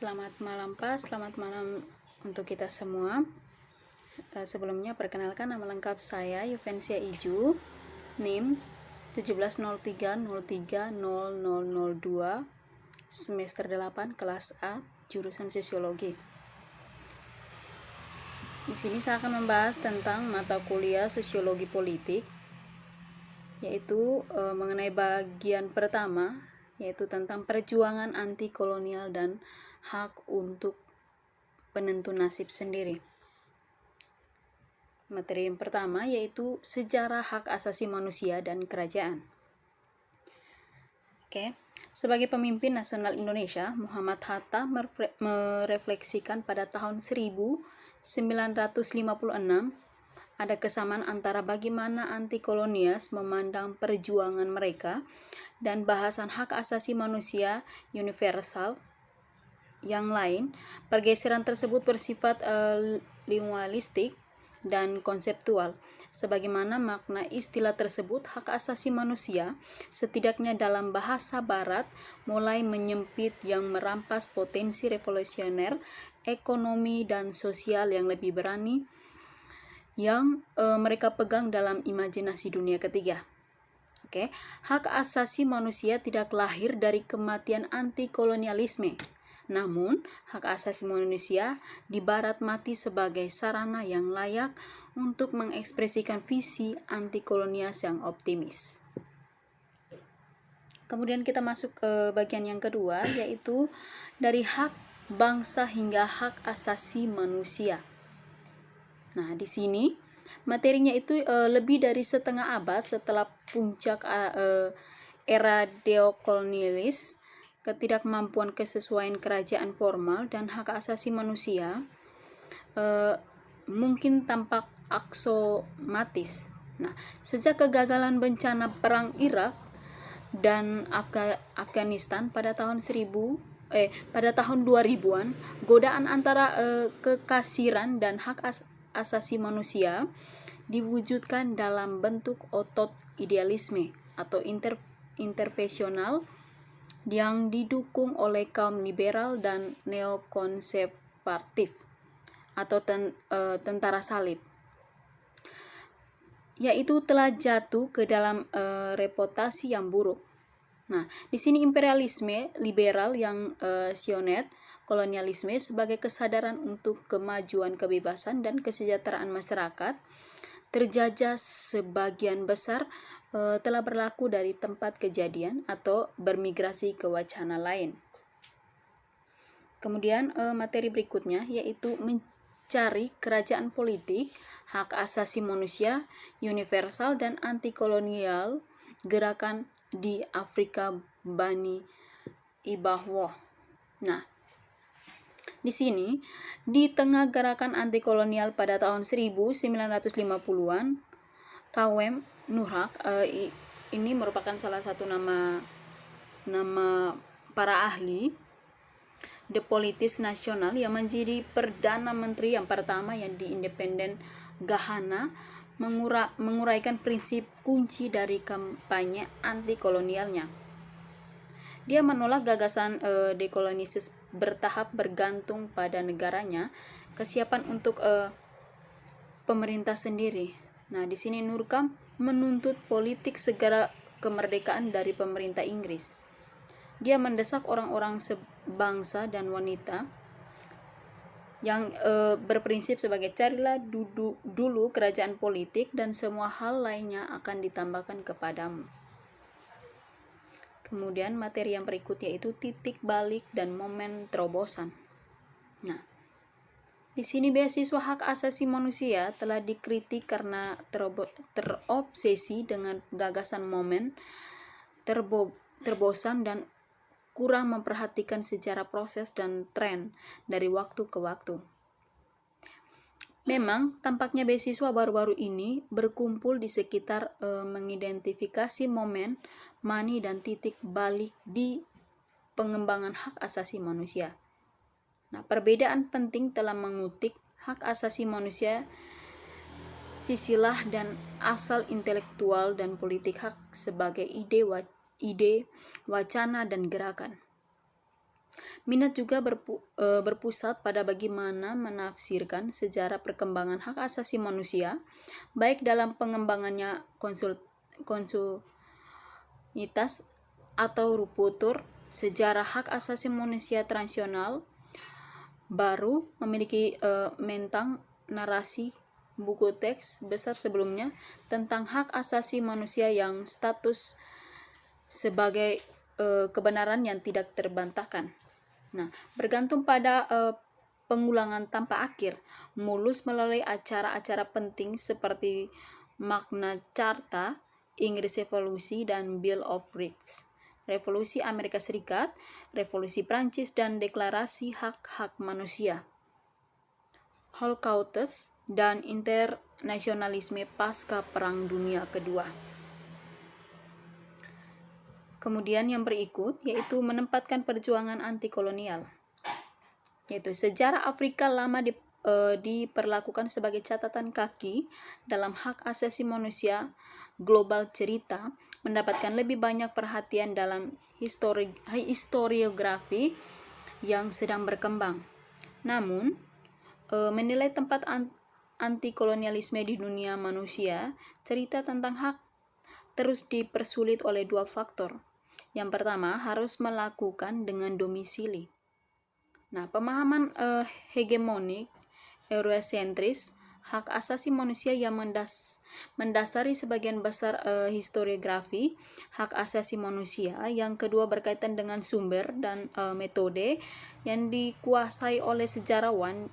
Selamat malam Pak, selamat malam untuk kita semua. Sebelumnya perkenalkan nama lengkap saya Yuvensia Iju, NIM 17030300002, semester 8 kelas A, jurusan Sosiologi. Di sini saya akan membahas tentang mata kuliah Sosiologi Politik, yaitu mengenai bagian pertama, yaitu tentang perjuangan anti kolonial dan hak untuk penentu nasib sendiri. Materi yang pertama yaitu sejarah hak asasi manusia dan kerajaan. Sebagai pemimpin nasional Indonesia, Muhammad Hatta merefleksikan pada tahun 1956 ada kesamaan antara bagaimana anti kolonias memandang perjuangan mereka dan bahasan hak asasi manusia universal yang lain. Pergeseran tersebut bersifat linguistik dan konseptual. Sebagaimana makna istilah tersebut, hak asasi manusia, setidaknya dalam bahasa barat, mulai menyempit yang merampas potensi revolusioner, ekonomi dan sosial yang lebih berani yang mereka pegang dalam imajinasi dunia ketiga. Hak asasi manusia tidak lahir dari kematian anti kolonialisme. Namun, hak asasi manusia di barat mati sebagai sarana yang layak untuk mengekspresikan visi anti-kolonias yang optimis. Kemudian kita masuk ke bagian yang kedua, yaitu dari hak bangsa hingga hak asasi manusia. Nah, di sini materinya itu lebih dari setengah abad setelah puncak era neokolonialis, ketidakmampuan kesesuaian kerajaan formal dan hak asasi manusia mungkin tampak aksomatis. Nah, sejak kegagalan bencana perang Irak dan Afghanistan pada tahun 2000-an, godaan antara kekasiran dan hak asasi manusia diwujudkan dalam bentuk otot idealisme atau intervensional yang didukung oleh kaum liberal dan neokonservatif atau tentara salib, yaitu telah jatuh ke dalam reputasi yang buruk. Nah, di sini imperialisme liberal yang sionet, kolonialisme sebagai kesadaran untuk kemajuan, kebebasan dan kesejahteraan masyarakat terjajah sebagian besar telah berlaku dari tempat kejadian atau bermigrasi ke wacana lain. Kemudian materi berikutnya yaitu mencari kerajaan politik, hak asasi manusia universal dan anti kolonial gerakan di Afrika Bani Ibahwoh. Nah, di sini di tengah gerakan anti kolonial pada tahun 1950-an, KW Nurhak, ini merupakan salah satu nama para ahli the politis nasional yang menjadi perdana menteri yang pertama yang di independen Ghana, menguraikan prinsip kunci dari kampanye anti kolonialnya. Dia menolak gagasan dekolonisasi bertahap bergantung pada negaranya, kesiapan untuk pemerintah sendiri. Nah, di sini Nurhak menuntut politik segera kemerdekaan dari pemerintah Inggris. Dia mendesak orang-orang sebangsa dan wanita yang berprinsip sebagai carilah dulu kerajaan politik dan semua hal lainnya akan ditambahkan kepadamu. Kemudian materi yang berikutnya itu titik balik dan momen terobosan. Nah, di sini beasiswa hak asasi manusia telah dikritik karena terobsesi dengan gagasan momen, terbosan dan kurang memperhatikan sejarah proses dan tren dari waktu ke waktu. Memang tampaknya beasiswa baru-baru ini berkumpul di sekitar mengidentifikasi momen, mani dan titik balik di pengembangan hak asasi manusia. Nah, perbedaan penting telah mengutip hak asasi manusia, sisilah dan asal intelektual dan politik hak sebagai ide, wacana, dan gerakan. Minat juga berpusat pada bagaimana menafsirkan sejarah perkembangan hak asasi manusia, baik dalam pengembangannya konsultivitas atau Ruputur. Sejarah hak asasi manusia tradisional baru memiliki mentang narasi buku teks besar sebelumnya tentang hak asasi manusia yang status sebagai kebenaran yang tidak terbantahkan. Nah, bergantung pada pengulangan tanpa akhir, mulus melalui acara-acara penting seperti Magna Carta, Inggris Revolusi, dan Bill of Rights, Revolusi Amerika Serikat, Revolusi Prancis, dan Deklarasi Hak-Hak Manusia, Holocaust, dan internasionalisme pasca Perang Dunia Kedua. Kemudian yang berikut yaitu menempatkan perjuangan anti kolonial, yaitu sejarah Afrika lama diperlakukan sebagai catatan kaki dalam hak asasi manusia global. Cerita mendapatkan lebih banyak perhatian dalam historiografi yang sedang berkembang. Namun, menilai tempat anti-kolonialisme di dunia manusia, cerita tentang hak terus dipersulit oleh dua faktor. Yang pertama, harus melakukan dengan domisili. Nah, pemahaman hegemonik Eurosentris hak asasi manusia yang mendasari sebagian besar historiografi hak asasi manusia. Yang kedua, berkaitan dengan sumber dan metode yang dikuasai oleh sejarawan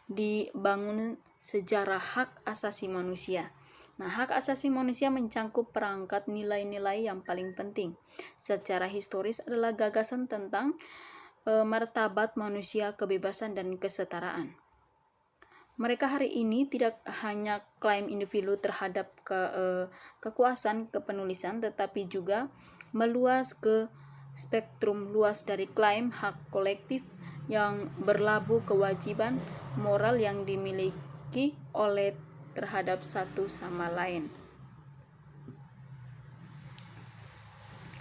dibangun sejarah hak asasi manusia. Nah, hak asasi manusia mencangkup perangkat nilai-nilai yang paling penting. Secara historis adalah gagasan tentang martabat manusia, kebebasan, dan kesetaraan. Mereka hari ini tidak hanya klaim individu terhadap kekuasaan kepenulisan, tetapi juga meluas ke spektrum luas dari klaim hak kolektif yang berlabuh kewajiban moral yang dimiliki oleh terhadap satu sama lain.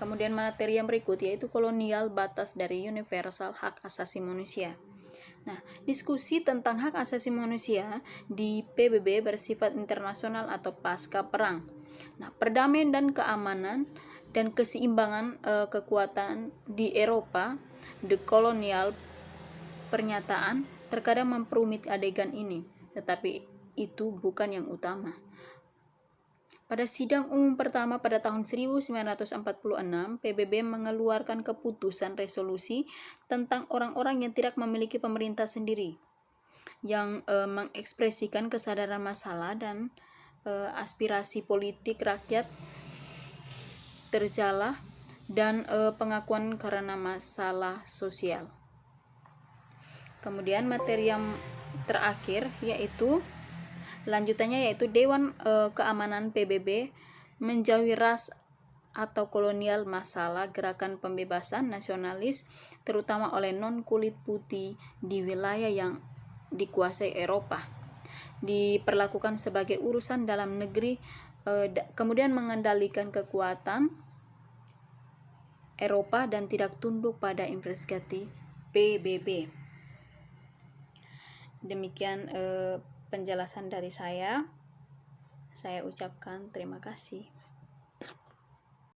Kemudian materi yang berikut yaitu kolonial, batas dari universal hak asasi manusia. Nah, diskusi tentang hak asasi manusia di PBB bersifat internasional atau pasca perang. Nah, perdamaian dan keamanan dan keseimbangan kekuatan di Eropa, the kolonial pernyataan terkadang memperumit adegan ini, tetapi itu bukan yang utama. Pada sidang umum pertama pada tahun 1946, PBB mengeluarkan keputusan resolusi tentang orang-orang yang tidak memiliki pemerintah sendiri, yang mengekspresikan kesadaran masalah dan aspirasi politik rakyat terjala dan pengakuan karena masalah sosial. Kemudian materi yang terakhir yaitu lanjutannya yaitu Dewan Keamanan PBB menjauhi ras atau kolonial, masalah gerakan pembebasan nasionalis terutama oleh non-kulit putih di wilayah yang dikuasai Eropa, diperlakukan sebagai urusan dalam negeri, kemudian mengendalikan kekuatan Eropa dan tidak tunduk pada investigasi PBB. Demikian penjelasan dari saya ucapkan terima kasih.